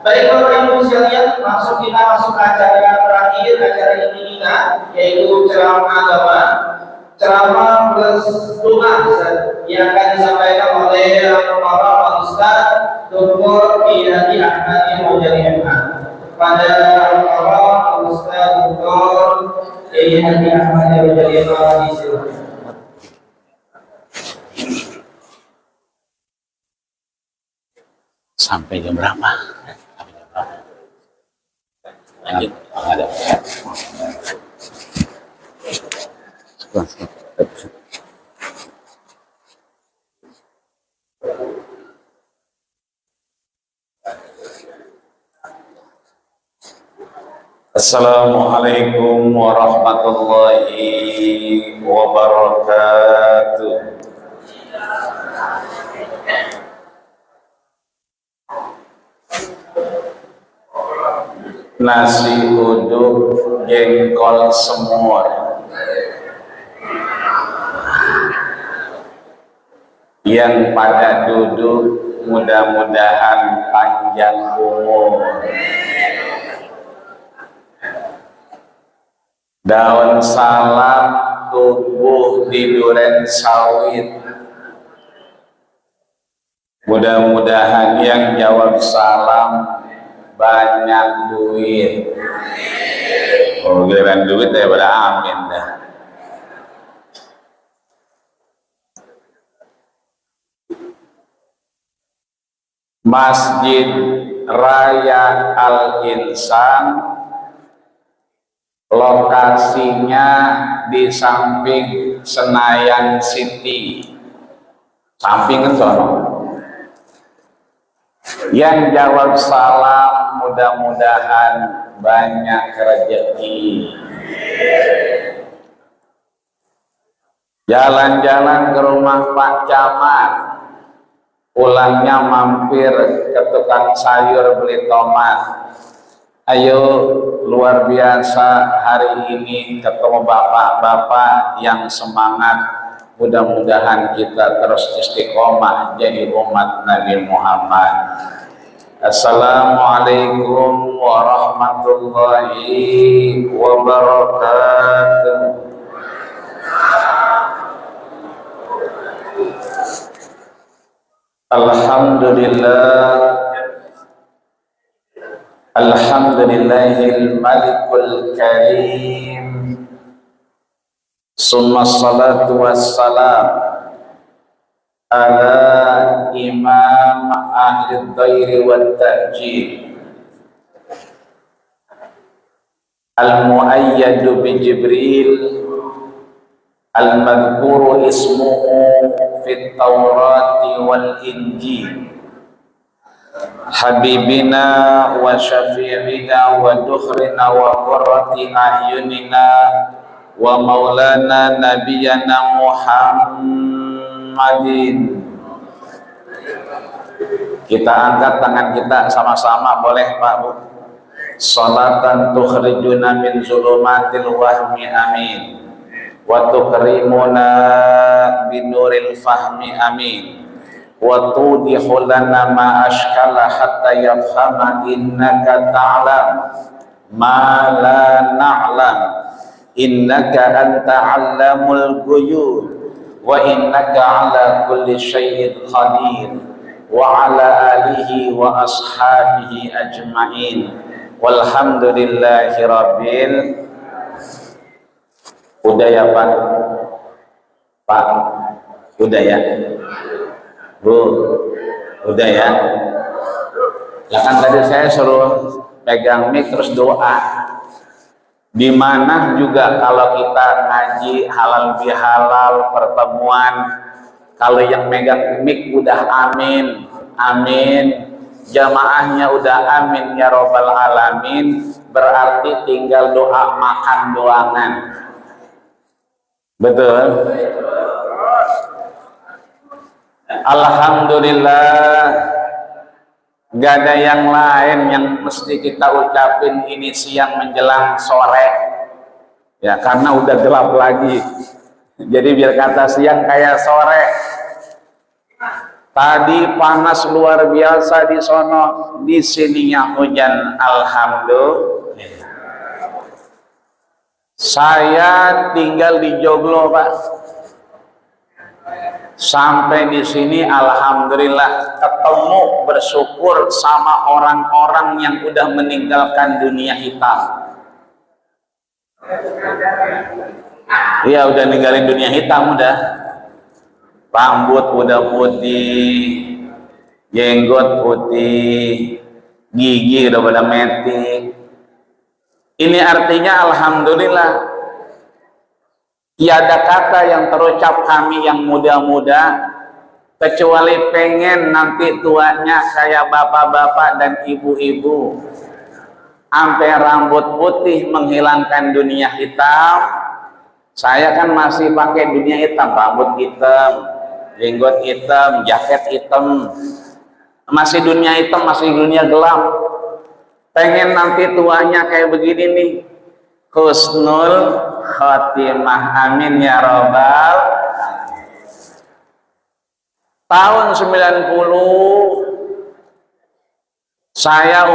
Baik Bapak Ibu sekalian, langsung kita masuk ke acara terakhir, acara inti kita, yaitu ceramah agama, ceramah plus doa yang akan disampaikan oleh Bapak Ustaz Dr. Iyadi Ahmad Mujadi MA. Pada Bapak Ustaz Dr. Iyadi Ahmad Mujadi MA disilakan. Sampai jam berapa? Lanjut. Ada. Assalamualaikum warahmatullahi wabarakatuh. Nasi uduk jengkol semur yang pada duduk mudah-mudahan panjang umur. Daun salam tubuh di duren sawit, mudah-mudahan yang jawab salam banyak duit. Oh, giliran duit daripada amin dah. Masjid Raya Al-Insan lokasinya di samping Senayan City, samping kan sono. Yang jawab salam mudah-mudahan banyak rezeki. Jalan-jalan ke rumah Pak Camat, pulangnya mampir ke tukang sayur beli tomat. Ayo, luar biasa hari ini ketemu bapak-bapak yang semangat. Mudah-mudahan kita terus istiqomah jadi umat Nabi Muhammad. Assalamualaikum warahmatullahi wabarakatuh. Alhamdulillahil malikul karim, summa salatu wassalam ala imam ahli dhairi wa ta'jil al-muayyadu bi Jibril al-madhkuru ismuhu fit Taurati wal Injil, habibina wa syafi'ina wa dukhrina wa qurrati a'yunina wa maulana nabiyana Muhammadin. Kita angkat tangan kita sama-sama, boleh Pak Bu? Salatan tukhrijuna min zulumatil wahmi, amin, wa tukrimuna binuril fahmi, amin, wa tudihu lana ma ashkala hatta yafhama innaka ta'lam ma la na'lam innaka anta 'allamul ghuyub wa innaka 'ala kulli syai'in qadir wa 'ala alihi wa ashabihi ajma'in walhamdulillahi rabbil. Udah ya Pak? Pak, udah ya? Bu, udah ya? Ya kan tadi saya suruh pegang mic terus doa. Di mana juga kalau kita ngaji halal bihalal pertemuan, kalau yang megang mic udah amin, amin, jamaahnya udah amin ya robbal alamin, berarti tinggal doa makan doangan. Betul? Alhamdulillah, gak ada yang lain yang mesti kita ucapin ini siang menjelang sore ya, karena udah gelap lagi. Jadi biar kata siang kayak sore. Tadi panas luar biasa di sono, di sininya hujan. Alhamdulillah. Saya tinggal di Joglo, Pak. Sampai di sini alhamdulillah ketemu, bersyukur sama orang-orang yang udah meninggalkan dunia hitam. Iya, udah ninggalin dunia hitam udah. Rambut udah putih, jenggot putih, gigi udah pada metik. Ini artinya alhamdulillah, tiada kata yang terucap kami yang muda-muda kecuali pengen nanti tuanya kayak bapak-bapak dan ibu-ibu, sampai rambut putih menghilangkan dunia hitam. Saya kan masih pakai dunia hitam, rambut hitam, jenggot hitam, jaket hitam, masih dunia hitam, masih dunia gelap. Pengen nanti tuanya kayak begini nih, husnul khotimah, amin ya robbal. Tahun 90,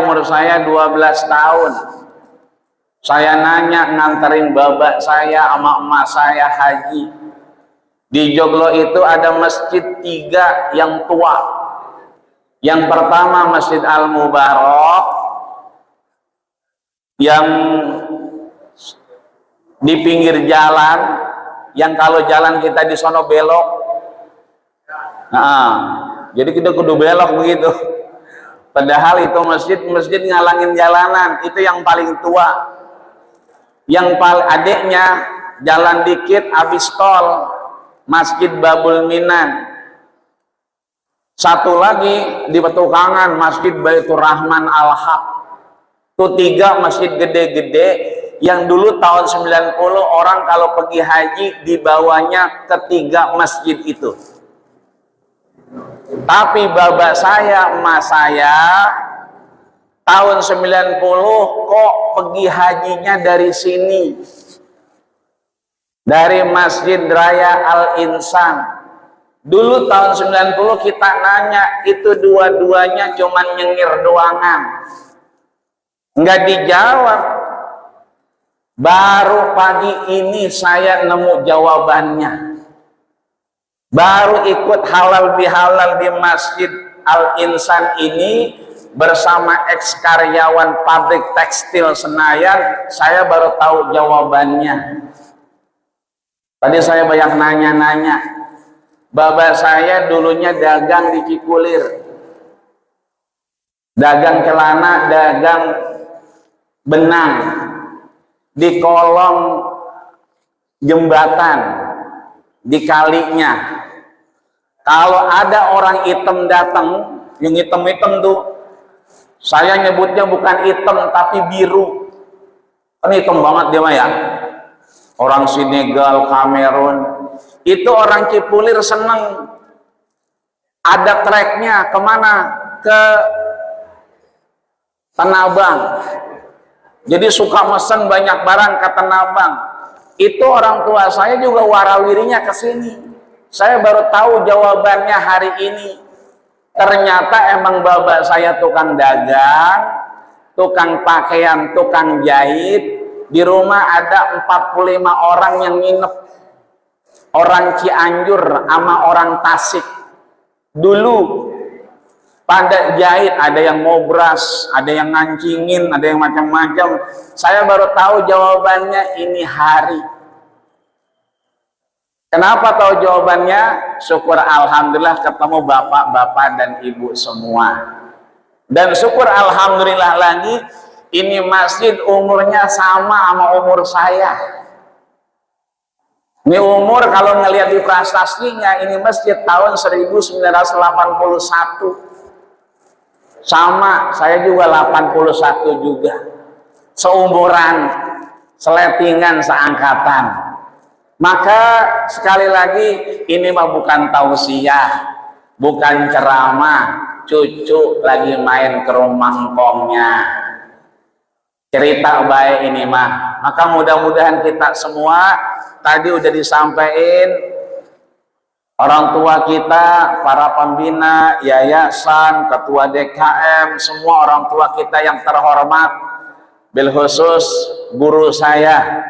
umur saya 12 tahun. Saya nanya nganterin babak saya sama emak saya haji. Di Joglo itu ada masjid 3 yang tua. Yang pertama Masjid Al-Mubarak, yang di pinggir jalan, yang kalau jalan kita di sono belok. Nah, jadi kita kudu belok begitu. Padahal itu masjid ngalangin jalanan, itu yang paling tua. Yang paling adiknya jalan dikit habis tol, Masjid Babul Minan. Satu lagi di Petukangan, Masjid Baitur Rahman Al-Haq. Itu 3 masjid gede-gede yang dulu tahun 90 orang kalau pergi haji dibawanya ke 3 masjid itu. Tapi bapak saya, emak saya tahun 90 kok pergi hajinya dari sini, dari Masjid Raya Al-Insan. Dulu tahun 90 kita nanya, itu dua-duanya cuman nyengir doangan, nggak dijawab. Baru pagi ini saya nemu jawabannya. Baru ikut halal bihalal di Masjid Al-Insan ini bersama eks-karyawan pabrik tekstil Senayan, saya baru tahu jawabannya. Tadi saya banyak nanya-nanya. Bapak saya dulunya dagang di Cikulir, dagang celana, dagang benang di kolong jembatan, di kalinya. Kalau ada orang hitam datang, yang hitam-hitam tuh, saya nyebutnya bukan hitam tapi biru. Kan hitam banget dia mah ya. Orang Senegal, Kamerun, itu orang Cipulir seneng. Ada treknya kemana? Ke Tanah Abang. Jadi suka mesen banyak barang ke Tanah Abang. Itu orang tua saya juga warawirinya ke sini. Saya baru tahu jawabannya hari ini. Ternyata emang bapak saya tukang dagang, tukang pakaian, tukang jahit. Di rumah ada 45 orang yang nginep. Orang Cianjur sama orang Tasik. Dulu pada jahit, ada yang ngobras, ada yang ngancingin, ada yang macam-macam. Saya baru tahu jawabannya ini hari. Kenapa tahu jawabannya? Syukur alhamdulillah ketemu bapak-bapak dan ibu semua. Dan syukur alhamdulillah lagi, ini masjid umurnya sama umur saya. Ini umur kalau ngelihat di prasastinya, ini masjid tahun 1981. Sama, saya juga 81 juga. Seumuran, seletingan, seangkatan. Maka sekali lagi, ini mah bukan tausiah, bukan ceramah, cucu lagi main ke rumah engkongnya. Cerita baik ini mah. Maka mudah-mudahan kita semua, tadi udah disampaikan, orang tua kita, para pembina, yayasan, ketua DKM, semua orang tua kita yang terhormat, bil khusus guru saya,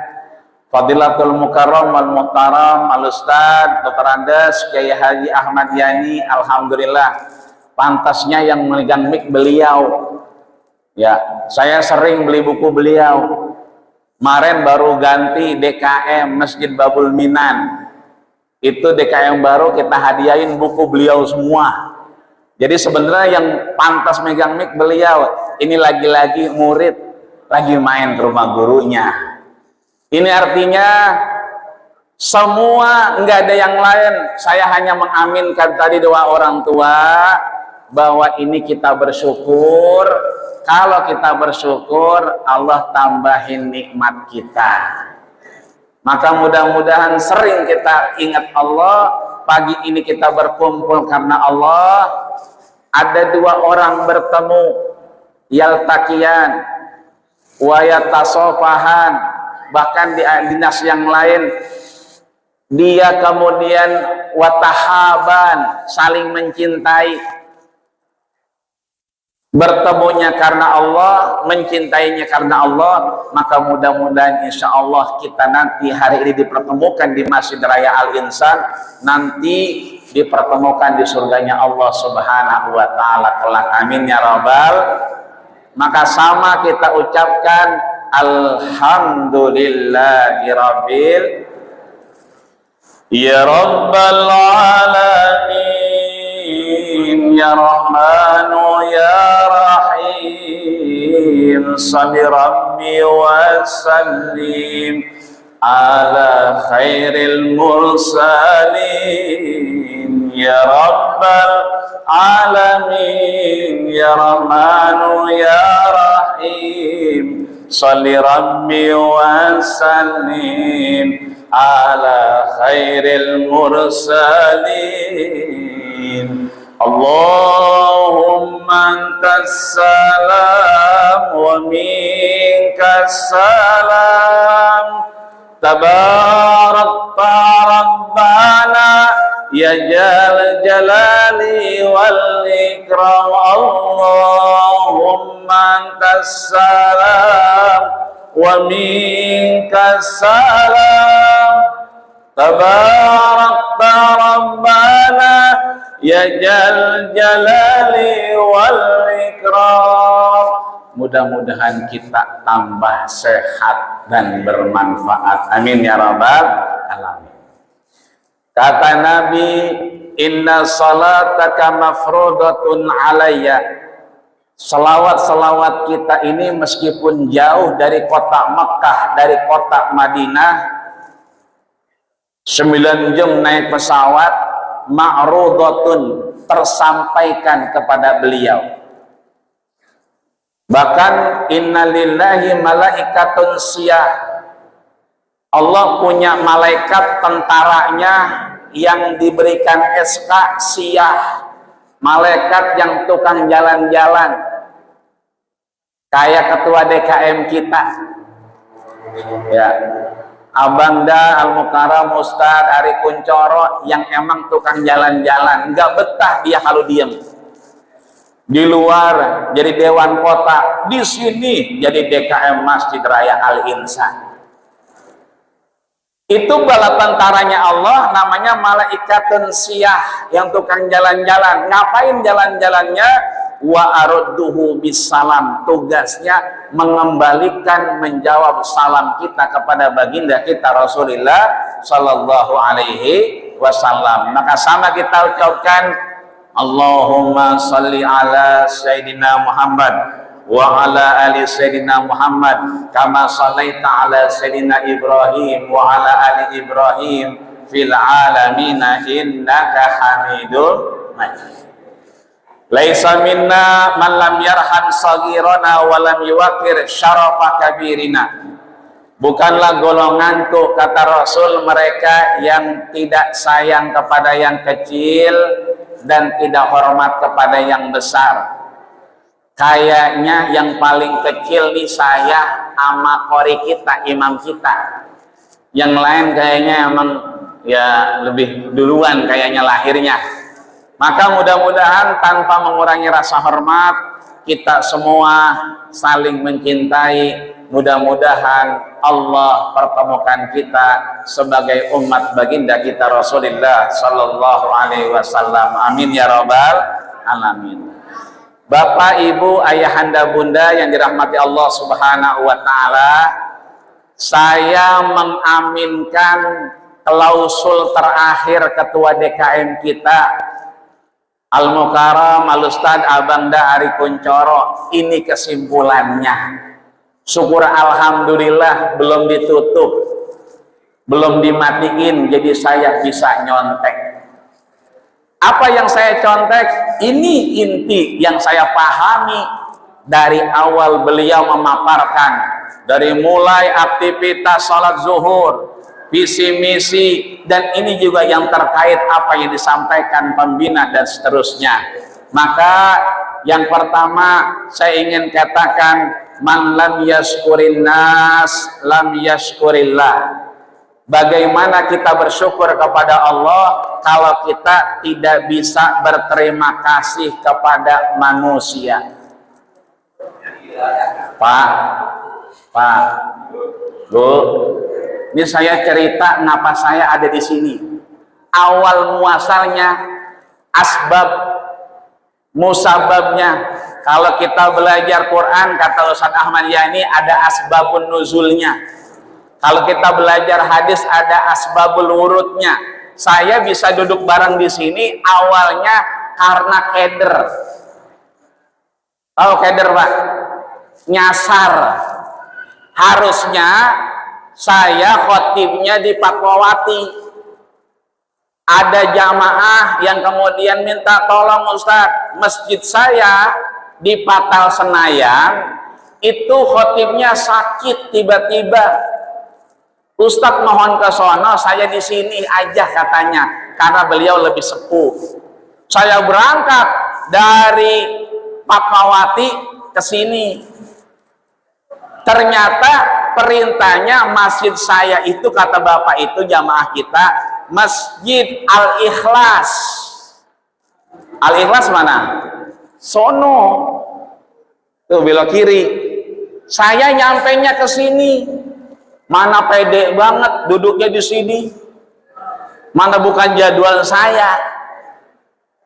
Fadilatul Mukarram wal Muhtaram Al Ustad Dr. Andes Kiai Haji Ahmad Yani, alhamdulillah pantasnya yang memegang mic beliau. Ya, saya sering beli buku beliau. Kemarin baru ganti DKM Masjid Babul Minan. Itu DKM baru kita hadiahin buku beliau semua. Jadi sebenarnya yang pantas megang mic beliau. Ini lagi-lagi murid lagi main ke rumah gurunya. Ini artinya semua, nggak ada yang lain. Saya hanya mengaminkan tadi doa orang tua bahwa ini kita bersyukur. Kalau kita bersyukur, Allah tambahin nikmat kita. Maka mudah-mudahan sering kita ingat Allah. Pagi ini kita berkumpul karena Allah. Ada dua orang bertemu, yaltaqiyan wa yatasofahan. Bahkan di dinas yang lain, dia kemudian watahaban, saling mencintai. Bertemunya karena Allah, mencintainya karena Allah, maka mudah-mudahan insya Allah kita nanti hari ini dipertemukan di Masjid Raya Al-Insan, nanti dipertemukan di surganya Allah Subhanahu wa Ta'ala kelak. Amin ya Rabbal. Maka sama kita ucapkan Alhamdulillahi Rabbil Ya Rabbal Alamin Ya Rahmanu Ya Rahim Salli Rabbi wa Sallim Ala khairil mursalin Ya Rabbal Alamin Ya Rahmanu Ya Rahim Salli Rabbi wa Sallim Ala khairil mursalin Allahumma antas salam wa minkas salam Tabarakta Rabbana Ya Jal Jalali wal Ikram Allahumma antas salam wa minkas salam Tabarakta Rabbana Ya Jal Jalali wal Ikram. Mudah-mudahan kita tambah sehat dan bermanfaat. Amin ya Rabbal Alamin. Kata Nabi, inna salataka mafrudatun alayya. Salawat-salawat kita ini meskipun jauh dari kota Mekah, dari kota Madinah, 9 jam naik pesawat, ma'rudatun, tersampaikan kepada beliau. Bahkan innalillahi malaikatun siyah. Allah punya malaikat tentaranya yang diberikan SK siyah, malaikat yang tukang jalan-jalan, kayak ketua DKM kita, ya, Abangda Al-Mukarram Ustadz Ari Kuncoro, yang emang tukang jalan-jalan, nggak betah dia kalau diem. Di luar jadi dewan kota, di sini jadi DKM Masjid Raya Al-Insan. Itu bala tentaranya Allah, namanya malaikatun siyah, yang tukang jalan-jalan. Ngapain jalan-jalannya? Wa arudduhu bisalam, tugasnya mengembalikan, menjawab salam kita kepada baginda kita Rasulullah sallallahu alaihi wasallam. Maka sama kita ucapkan Allahumma salli ala Sayyidina Muhammad wa ala ali Sayyidina Muhammad kama sallaita ala Sayyidina Ibrahim wa ala ali Ibrahim fil alamina innaka hamidun majid. Laisa minna man lam yarham saghirana wa lam yuwaqir syarafa kabirina. Bukanlah golonganku, kata Rasul, mereka yang tidak sayang kepada yang kecil dan tidak hormat kepada yang besar. Kayaknya yang paling kecil nih saya sama kori kita, imam kita. Yang lain kayaknya emang ya lebih duluan kayaknya lahirnya. Maka mudah-mudahan tanpa mengurangi rasa hormat, kita semua saling mencintai. Mudah-mudahan Allah pertemukan kita sebagai umat baginda kita Rasulullah Sallallahu Alaihi Wasallam. Amin ya Rabbal Alamin. Bapak, Ibu, Ayahanda, Bunda yang dirahmati Allah Subhanahu Wa Taala, saya mengaminkan klausul terakhir Ketua DKM kita Al-Mukarram Al-Ustadz Abangda Ari Kuncoro. Ini kesimpulannya. Syukur alhamdulillah belum ditutup, belum dimatiin, jadi saya bisa nyontek. Apa yang saya contek? Ini inti yang saya pahami dari awal beliau memaparkan, dari mulai aktivitas sholat zuhur, visi misi, dan ini juga yang terkait apa yang disampaikan pembina dan seterusnya. Maka yang pertama saya ingin katakan, man lam yashkurin nas lam yashkurillah. Bagaimana kita bersyukur kepada Allah kalau kita tidak bisa berterima kasih kepada manusia? Pak, Bu, ini saya cerita ngapa saya ada di sini. Awal muasalnya, asbab musababnya. Kalau kita belajar Quran, kata Ustaz Ahmad Yani, ada asbabun nuzulnya. Kalau kita belajar hadis, ada asbabul wurudnya. Saya bisa duduk bareng di sini awalnya karena keder. Tahu keder, Pak? Nyasar. Harusnya saya khotibnya di Fatwawati. Ada jamaah yang kemudian minta tolong Ustadz, masjid saya di Patal Senayan itu khotibnya sakit tiba-tiba. Ustadz mohon ke sono, saya di sini aja katanya, karena beliau lebih sepuh. Saya berangkat dari Fatmawati ke sini. Ternyata perintahnya masjid saya itu, kata bapak itu jamaah kita, Masjid Al-Ikhlas. Al-Ikhlas mana? Sono. Tuh belok kiri. Saya nyampainya ke sini. Mana pede banget duduknya di sini. Mana bukan jadwal saya.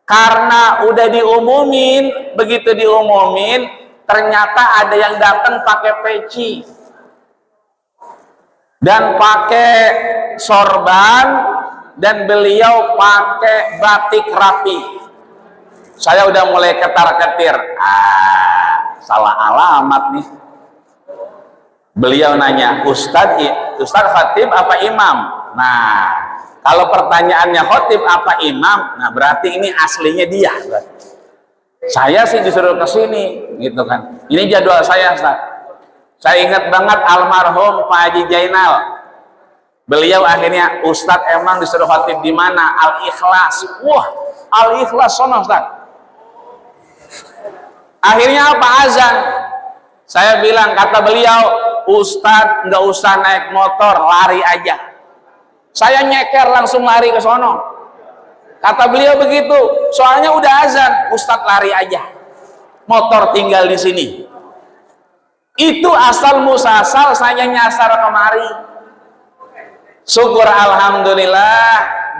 Karena udah diumumin, begitu diumumin, ternyata ada yang datang pakai peci dan pakai sorban, dan beliau pakai batik rapi. Saya udah mulai ketar-ketir. Salah alamat nih. Beliau nanya, Ustadz khatib apa imam? Nah, kalau pertanyaannya khotib apa imam, nah berarti ini aslinya dia. Saya sih disuruh ke sini, gitu kan. Ini jadwal saya, Ustaz. Saya ingat banget almarhum Pak Haji Jainal. Beliau akhirnya, Ustadz emang disuruh khotib di mana? Al-Ikhlas. Wah, Al-Ikhlas sono, Ustaz. Akhirnya apa? Azan. Saya bilang, kata beliau, Ustadz nggak usah naik motor, lari aja. Saya nyeker langsung lari ke sono. Kata beliau begitu, soalnya udah azan, Ustadz lari aja. Motor tinggal di sini. Itu asal musasal saya nyasar kemari. Syukur alhamdulillah,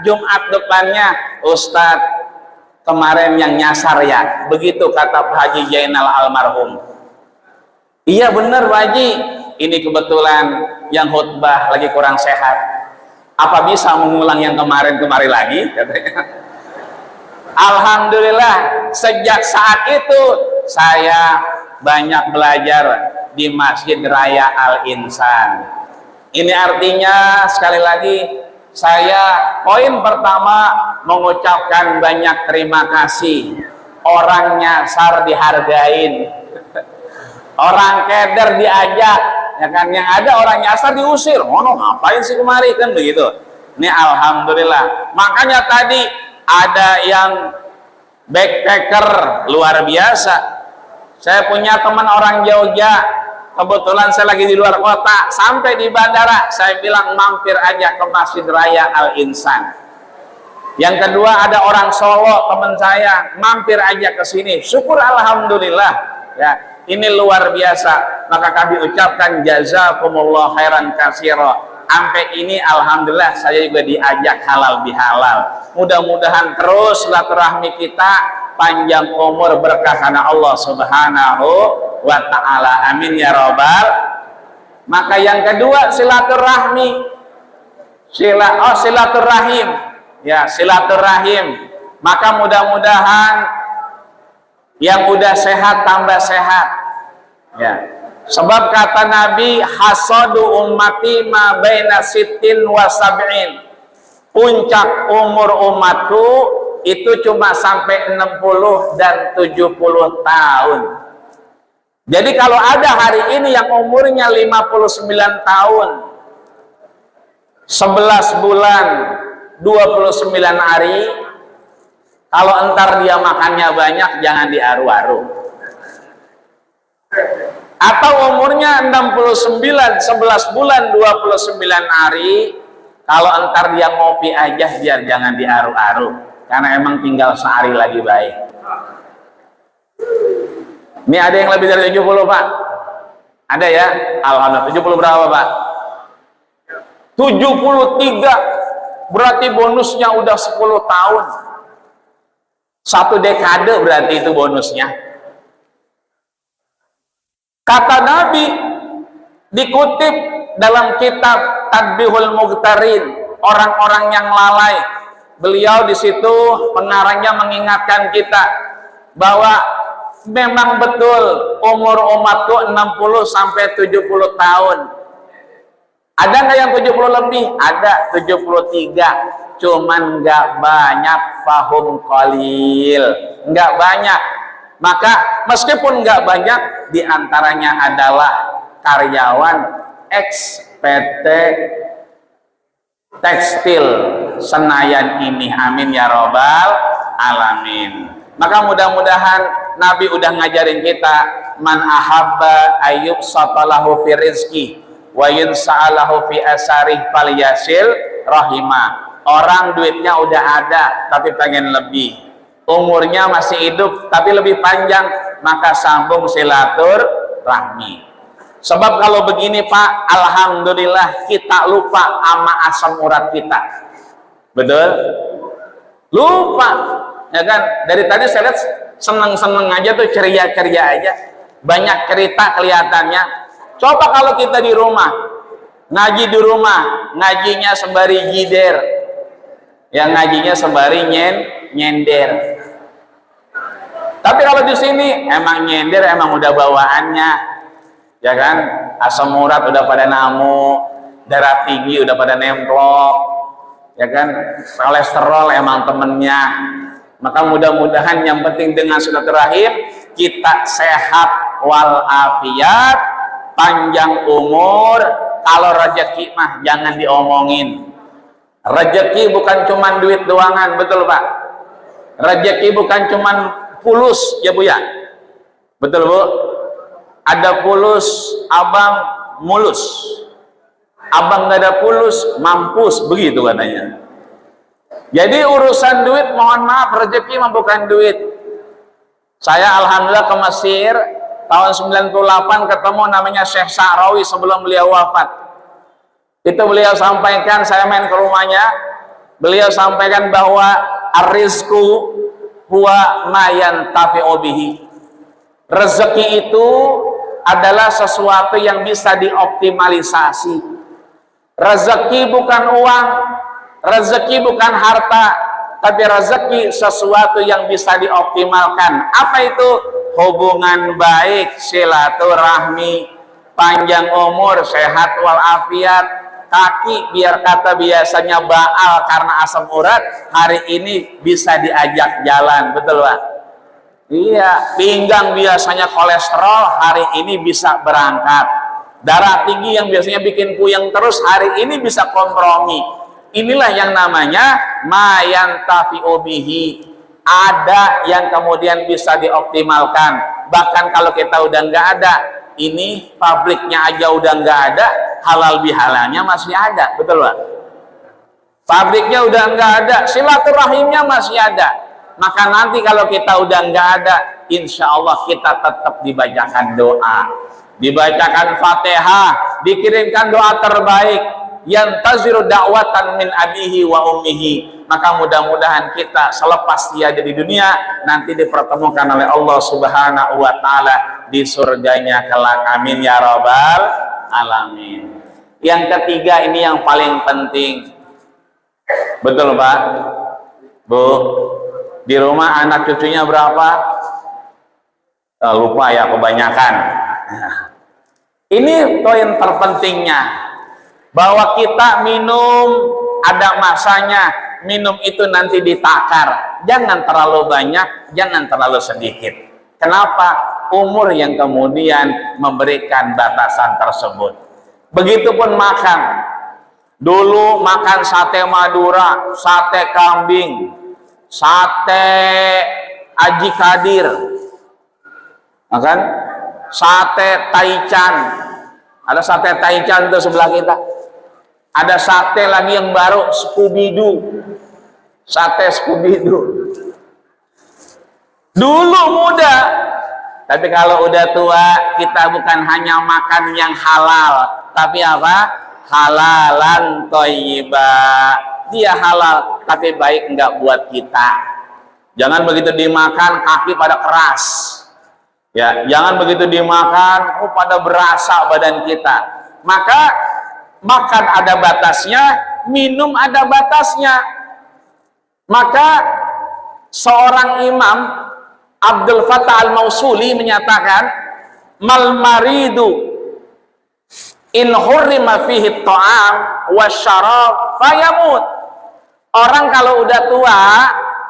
Jumat depannya Ustadz kemarin yang nyasar ya. Begitu kata Pak Haji Jainal almarhum. Iya bener Pak Haji, ini kebetulan yang khutbah lagi kurang sehat. Apa bisa mengulang yang kemarin-kemarin lagi? Katanya. Alhamdulillah, sejak saat itu saya banyak belajar di Masjid Raya Al-Insan. Ini artinya sekali lagi saya poin pertama mengucapkan banyak terima kasih. Orang nyasar dihargain, orang keder diajak, ya kan, yang ada orang nyasar diusir. Oh no, ngapain sih kemari, kan begitu. Ini alhamdulillah. Makanya tadi ada yang backpacker luar biasa. Saya punya teman orang Jogja, kebetulan saya lagi di luar kota, sampai di bandara saya bilang mampir aja ke Masjid Raya Al Insan. Yang kedua ada orang Solo teman saya, mampir aja ke sini. Syukur alhamdulillah ya, ini luar biasa. Maka kami ucapkan jazakumullah khairan katsira. Sampai ini alhamdulillah saya juga diajak halal bihalal. Mudah-mudahan terus silaturahmi kita panjang umur berkah karena Allah Subhanahu wa ta'ala. Amin ya robbal. Maka yang kedua silaturahmi, silaturahim ya, silaturahim. Maka mudah-mudahan yang udah sehat tambah sehat ya. Sebab kata Nabi, hasadu ummati ma baina sittin wa sab'in. Puncak umur umatku itu cuma sampai 60 dan 70 tahun. Jadi kalau ada hari ini yang umurnya 59 tahun, 11 bulan, 29 hari, kalau entar dia makannya banyak, jangan diaru-aru. Atau umurnya 69, 11 bulan, 29 hari, kalau entar dia ngopi aja, biar jangan diaru-aru. Karena emang tinggal sehari lagi baik. Ini ada yang lebih dari 70, Pak? Ada ya? Alhamdulillah. 70 berapa, Pak? 73. Berarti bonusnya udah 10 tahun. 1 dekade berarti itu bonusnya. Kata Nabi dikutip dalam kitab Tadbihul Mughtarin, orang-orang yang lalai. Beliau di situ pengarangnya mengingatkan kita bahwa memang betul umur umatku 60 sampai 70 tahun. Ada nggak yang 70 lebih? Ada 73. Cuman nggak banyak, fahum qalil. Nggak banyak. Maka meskipun nggak banyak, diantaranya adalah karyawan ex-PT Tekstil Senayan ini. Amin ya robbal alamin. Maka mudah-mudahan Nabi udah ngajarin kita, man ahabba ayyub satalahu fi rizki wa yunsa'alahu fi asarih falyasil rahimah. Orang duitnya udah ada tapi pengen lebih, umurnya masih hidup tapi lebih panjang, maka sambung silaturahmi. Sebab kalau begini Pak, alhamdulillah kita lupa sama asam urat kita. Betul? Lupa, ya kan? Dari tadi saya lihat seneng-seneng aja tuh, ceria-ceria aja, banyak cerita kelihatannya. Coba kalau kita di rumah, ngaji di rumah, ngajinya sembari jider, yang ngajinya sembari nyender. Tapi kalau di sini emang nyender, emang udah bawaannya, ya kan? Asam urat udah pada namu, darah tinggi udah pada nemplok, ya kan? Kolesterol emang temennya. Maka mudah-mudahan yang penting dengan silaturahim kita sehat walafiat, panjang umur. Kalau rezeki mah jangan diomongin. Rezeki bukan cuman duit doangan, betul Pak? Rezeki bukan cuman fulus ya Bu ya, betul Bu? Ada fulus, abang mulus. Abang nggak ada fulus, mampus, begitu katanya. Jadi urusan duit, mohon maaf, rezeki mah bukan duit. Saya alhamdulillah ke Mesir tahun 98 ketemu namanya Syekh Sa'rawi sebelum beliau wafat. Itu beliau sampaikan, saya main ke rumahnya, beliau sampaikan bahwa ar-rizqu huwa ma yantafi'u bihi. Rezeki itu adalah sesuatu yang bisa dioptimalisasi. Rezeki bukan uang, rezeki bukan harta, tapi rezeki sesuatu yang bisa dioptimalkan. Apa itu? Hubungan baik, silaturahmi, panjang umur, sehat walafiat. Kaki biar kata biasanya baal karena asam urat, hari ini bisa diajak jalan, betul Pak? Iya. Pinggang biasanya kolesterol, hari ini bisa berangkat. Darah tinggi yang biasanya bikin puyeng terus, hari ini bisa kompromi. Inilah yang namanya ma yantafi'u bihi. Ada yang kemudian bisa dioptimalkan. Bahkan kalau kita udah nggak ada, ini pabriknya aja udah nggak ada, halal bihalalnya masih ada, betul Pak? Pabriknya udah nggak ada, silaturahimnya masih ada. Maka nanti kalau kita udah nggak ada, insya Allah kita tetap dibacakan doa, dibacakan Fatihah, dikirimkan doa terbaik, yantaziru da'watan min abihi wa ummihi. Maka mudah-mudahan kita selepas dia di dunia nanti dipertemukan oleh Allah Subhanahu wa taala di surganya kelak. Amin ya rabbal alamin. Yang ketiga ini yang paling penting. Betul Pak? Bu, di rumah anak cucunya berapa? Lupa ya, kebanyakan. Ini poin terpentingnya, bahwa kita minum ada masanya. Minum itu nanti ditakar, jangan terlalu banyak, jangan terlalu sedikit. Kenapa? Umur yang kemudian memberikan batasan tersebut. Begitupun makan. Dulu makan sate Madura, sate kambing, sate Aji Kadir, makan sate Taichan. Ada sate Taichan tuh sebelah kita. Ada sate lagi yang baru, Scooby-Doo. Sate Scooby-Doo. Dulu muda, tapi kalau udah tua, kita bukan hanya makan yang halal, tapi apa? Halalan thayyibah. Dia halal, tapi baik enggak buat kita. Jangan begitu dimakan, kaki pada keras. Ya, jangan begitu dimakan, pada berasa badan kita. Maka makan ada batasnya, minum ada batasnya. Maka seorang imam Abdul Fattah Al-Mausuli menyatakan, mal maridu in hurrima fihi ta'am wasyarab fayamut. Orang kalau udah tua,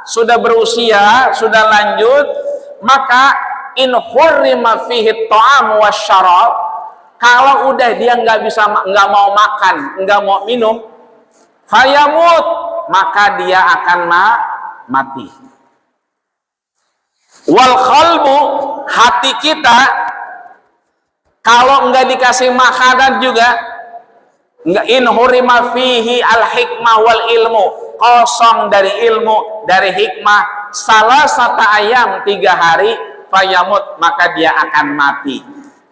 sudah berusia, sudah lanjut, maka in hurrima fihi ta'am wasyarab, kalau udah dia nggak mau makan, nggak mau minum, fayamut, maka dia akan mati. Wal qalbu, hati kita kalau nggak dikasih makanan juga, nggak, in hurima fihi al hikmah wal ilmu, kosong dari ilmu, dari hikmah, salah satu ayam 3 hari, fayamut, maka dia akan mati.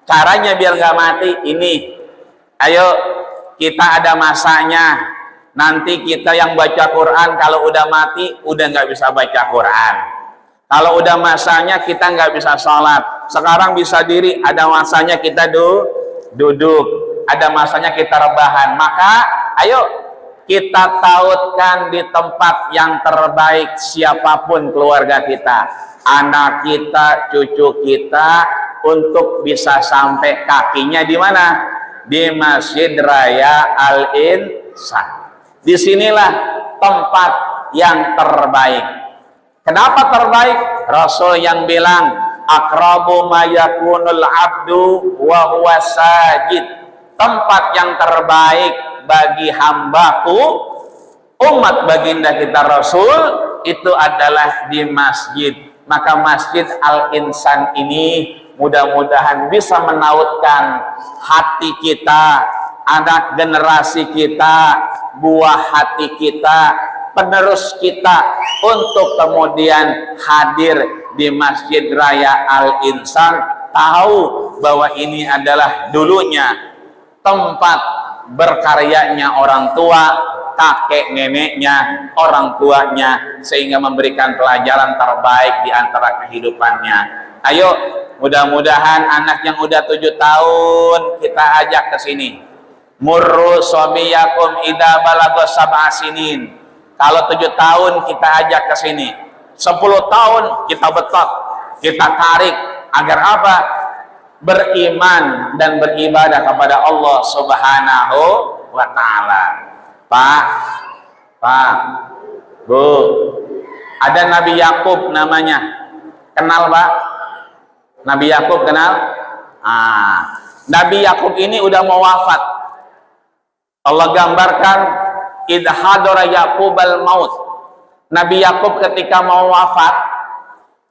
Caranya biar nggak mati ini, ayo kita ada masanya. Nanti kita yang baca Quran kalau udah mati udah nggak bisa baca Quran. Kalau udah masanya kita nggak bisa sholat. Sekarang bisa diri, ada masanya kita duduk, ada masanya kita rebahan. Maka ayo kita tautkan di tempat yang terbaik siapapun keluarga kita, anak kita, cucu kita, untuk bisa sampai kakinya di mana? Di Masjid Raya Al-Insan. Disinilah tempat yang terbaik. Kenapa terbaik? Rasul yang bilang, aqrabu ma yakunul abdu wa huwa sajid. Tempat yang terbaik bagi hambaku, umat baginda kita Rasul, itu adalah di masjid. Maka Masjid Al-Insan ini mudah-mudahan bisa menautkan hati kita, anak generasi kita, buah hati kita, penerus kita, untuk kemudian hadir di Masjid Raya Al-Insan, tahu bahwa ini adalah dulunya tempat berkaryanya orang tua, kakek neneknya, orang tuanya, sehingga memberikan pelajaran terbaik di antara kehidupannya. Ayo, mudah-mudahan anak yang udah 7 tahun kita ajak ke sini. Murru sobiyakum idza balagha sab'a sinin. Kalau 7 tahun kita ajak ke sini, 10 tahun kita betot, kita tarik, agar apa? Beriman dan beribadah kepada Allah Subhanahu wa ta'ala. Pak, Bu, ada Nabi Yakub namanya, kenal Pak? Nabi Yakub kenal? Nabi Yakub ini udah mau wafat. Allah gambarkan idh hadara Yaqubal maut. Nabi Yakub ketika mau wafat,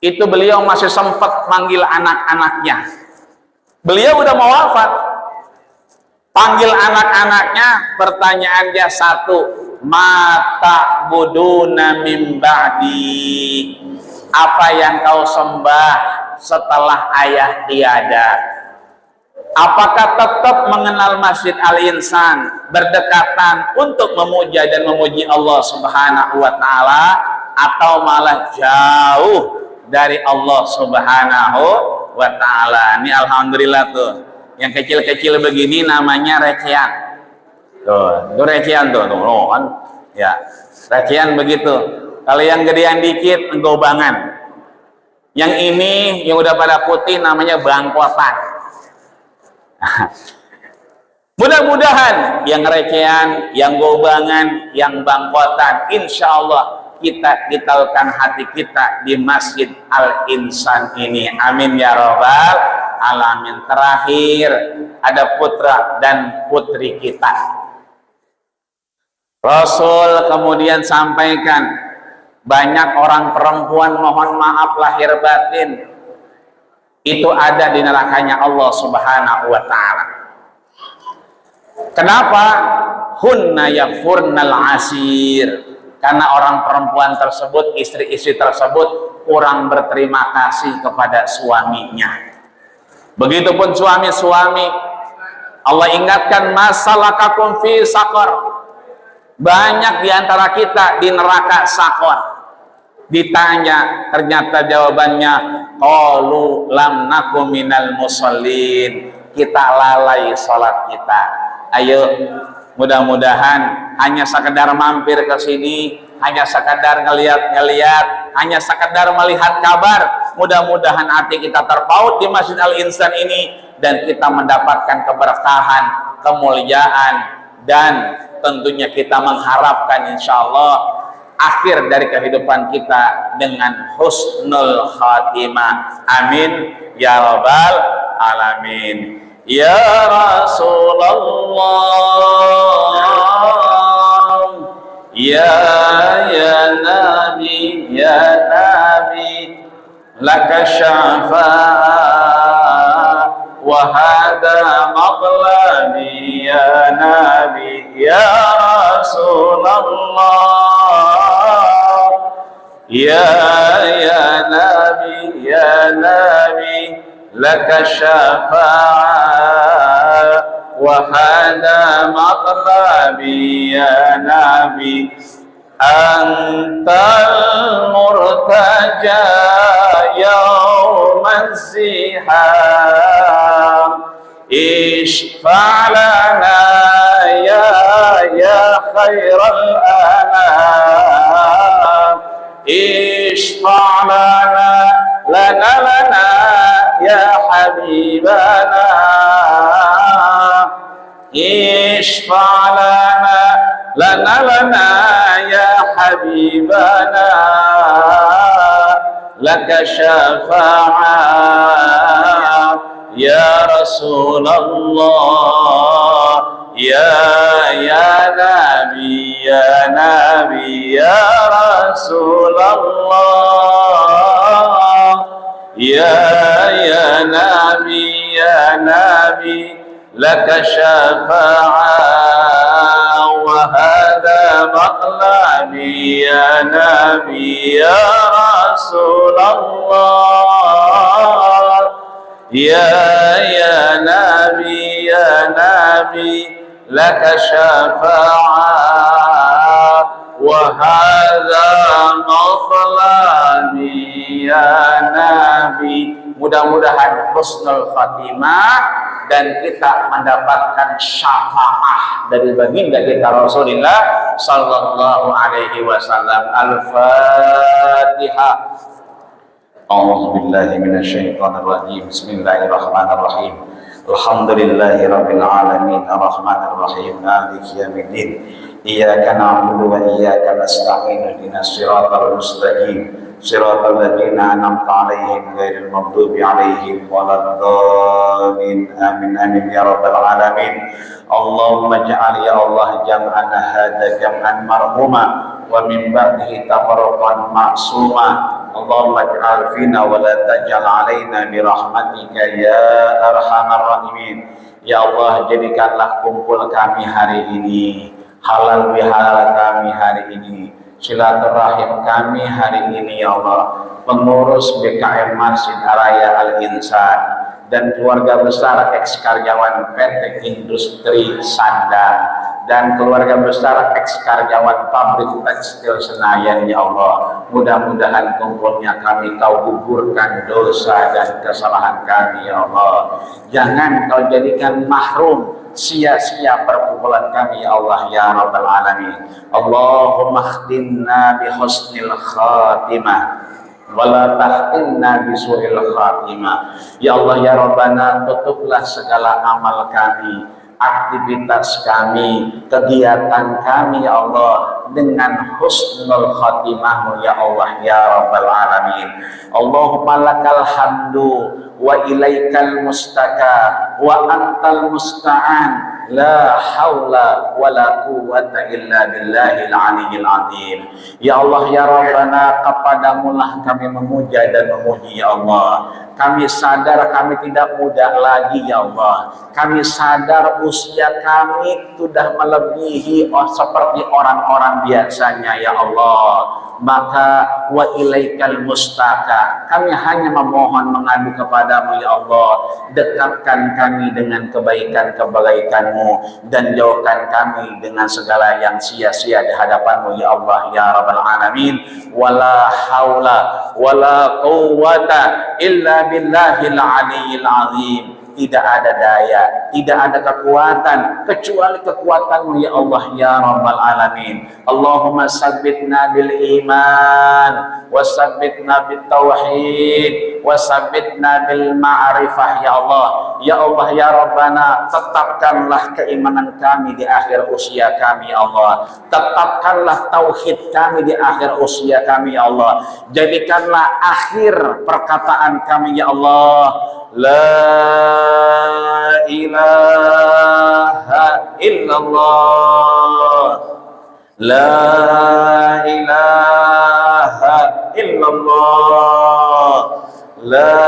itu beliau masih sempat manggil anak-anaknya. Beliau udah mau wafat. Panggil anak-anaknya, pertanyaannya satu, mata buduna min ba'di, apa yang kau sembah setelah ayah tiada? Apakah tetap mengenal Masjid Al-Insan, berdekatan untuk memuja dan memuji Allah Subhanahu wa taala, atau malah jauh dari Allah Subhanahu wa taala? Ini alhamdulillah tuh. Yang kecil-kecil begini namanya recehan. Tuh, itu recehan tuh, kan? Ya, recehan begitu. Kalau yang gedean dikit, gobangan. Yang ini yang udah pada putih namanya bangkotan. Mudah-mudahan yang recehan, yang gobangan, yang bangkotan, insya Allah kita ditaruhkan hati kita di Masjid Al-Insan ini. Amin ya Rabbal Alamin. Terakhir, ada putra dan putri kita. Rasul kemudian sampaikan, banyak orang perempuan mohon maaf lahir batin itu ada di nerakanya Allah Subhanahu wa taala. Kenapa? Hunna yakfurnal asir. Karena orang perempuan tersebut, istri-istri tersebut kurang berterima kasih kepada suaminya. Begitupun suami-suami, Allah ingatkan, masalakakum fi saqar. Banyak di antara kita di neraka sakor. Ditanya, ternyata jawabannya qalu lam nakum minal musallin, kita lalai salat kita. Ayo, mudah-mudahan hanya sekedar mampir ke sini, hanya sekedar ngelihat, hanya sekedar melihat kabar, mudah-mudahan hati kita terpaut di Masjid Al-Insan ini dan kita mendapatkan keberkahan, kemuliaan, dan tentunya kita mengharapkan insyaallah akhir dari kehidupan kita dengan husnul khatimah. Amin ya rabbal alamin. Ya Rasulullah, ya Nabi, laka syafa'a wa hada maqlami ya Nabi, ya Rasulullah. Ya Nabi, laka syafa'a wa hada matlabi ya Nabi, antal murtaja yawman ziham, ishfa'lana ya khairal anam, ishfa'lana lana ya habibana, ishfa'lana lana ya habibana, laka syafa'a ya Rasulullah, ya Nabi, ya Rasulullah, ya Nabi, laka syafa'a wa hadha maqlami ya Nabi, ya Rasulullah, ya Nabi, laka syafa'a wa hadha maqlami ya Nabi. Mudah-mudahan husnul khatimah dan kita mendapatkan syafaah dari baginda kita Rasulullah sallallahu alaihi wasallam. Al-Fatihah. A'udzubillahi minasyaitonir rajim. Bismillahirrahmanirrahim. Alhamdulillahi rabbil alamin, arrahmanir rahim, maliki yaumiddin. Iyyaka na'budu wa iyyaka nasta'in. Ihdinas siratal mustaqim. Siratal ladzina an'amta 'alaihim ghairil maghdubi 'alaihim waladdallin. Amin amin ya rabbal alamin. Allahumma ij'al ya Allah jam'ana hadza jam'an marhuma wa min ba'dihi tafarraqan ma'suma Allahumma ij'al fina wa la taj'al 'alaina bi rahmatika ya arhamar rahimin. Ya Allah, jadikanlah kumpul kami hari ini halal bihalal kami hari ini, silaturahim kami hari ini ya Allah, pengurus BKM Masjid Raya Al-Insan dan keluarga besar ex-karyawan PT Industri Sandang dan keluarga besar ex-karyawan pabrik tekstil Senayan ya Allah, mudah-mudahan kumpulnya kami kau gugurkan dosa dan kesalahan kami ya Allah, jangan kau jadikan mahrum sia-sia perkumpulan kami ya Allah ya Rabbal Alamin. Allahumma khtimna bi husnil khatimah wala tahtimna bi su'il khatimah. Ya Allah ya Rabbana, tutuplah segala amal kami, aktivitas kami, kegiatan kami ya Allah dengan husnul khatimah ya Allah ya Rabbal Alamin. Allahumma lakal hamdu wa ilaikal mustaka wa antal musta'an, la haula wa la quwwata illa billahil aliyyil azim. Ya Allah ya Rabbana, kepadamulah kami memuja dan memuji ya Allah. Kami sadar kami tidak muda lagi ya Allah, kami sadar usia kami sudah melebihi seperti orang-orang biasanya ya Allah, maka wa ilaikal mustaka, kami hanya memohon mengadu kepadamu ya Allah, dekatkan kami dengan kebaikan-kebaikanmu dan jauhkan kami dengan segala yang sia-sia di hadapanmu ya Allah ya Rabbal Alamin. Wala haula wala quwwata illa billahil aliyyil azim. Tidak ada daya, tidak ada kekuatan kecuali kekuatanmu ya Allah ya Rabbal Alamin. Allahumma sabbitna bil iman wasabbitna bit tauhid wasabbitna bil ma'rifah ya Allah. Ya Allah ya Rabbana, tetapkanlah keimanan kami di akhir usia kami ya Allah, tetapkanlah tauhid kami di akhir usia kami ya Allah, jadikanlah akhir perkataan kami ya Allah, la ilaha illallah, la ilaha illallah, la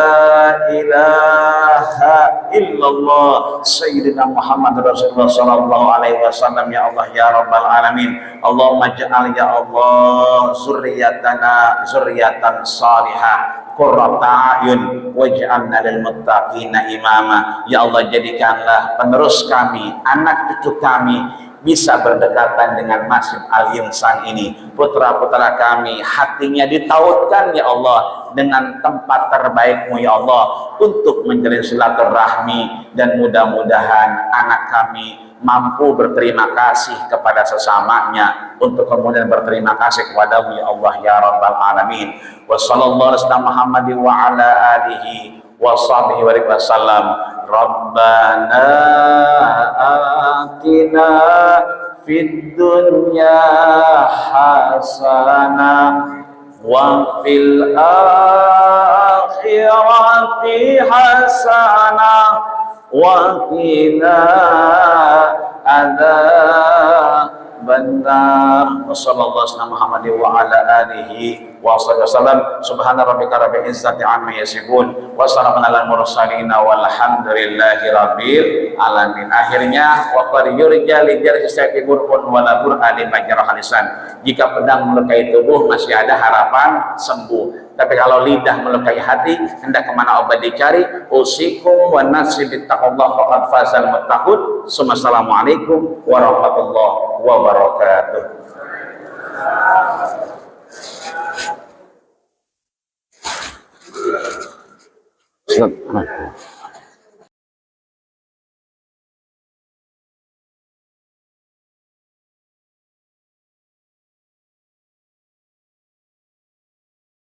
ilaha illallah Sayyidina Muhammad Rasulullah sallallahu alaihi wasallam ya Allah ya Rabbal Alamin. Allahumma ja'al ya Allah zurriyatana zurriyatan salihah qurrata a'yun waj'alna lil muttaqina imama. Ya Allah, jadikanlah penerus kami, anak cucu kami bisa berdekatan dengan Masjid Al-Insan ini. Putra-putra kami hatinya ditautkan ya Allah dengan tempat terbaikmu ya Allah untuk menjalin silaturahmi, dan mudah-mudahan anak kami mampu berterima kasih kepada sesamanya untuk kemudian berterima kasih kepadamu ya Allah ya Rabbal Alamin. Wa sallallahu alaihi Muhammadin wa ala alihi wa sahbihi wa sallam. Rabbana atina fid dunya hasanah wa fil akhirati hasanah wa qina adzabannar. Wassallallahu ala Muhammadin wa ala alihi wa sallam. Subhana rabbika rabbil izzati amma yasifun wa salamun alal mursalin walhamdulillahi rabbil alamin. Akhirnya wa qad yurja li jarhi saqibun wa la bur'ani majrah lisan. Jika pedang melukai tubuh masih ada harapan sembuh, tapi kalau lidah melukai hati hendak kemana obat dicari. Usikum wa nafsi bittaqullah faqad fazal muttaqun. Assalamualaikum warahmatullahi wabarakatuh. Silakan.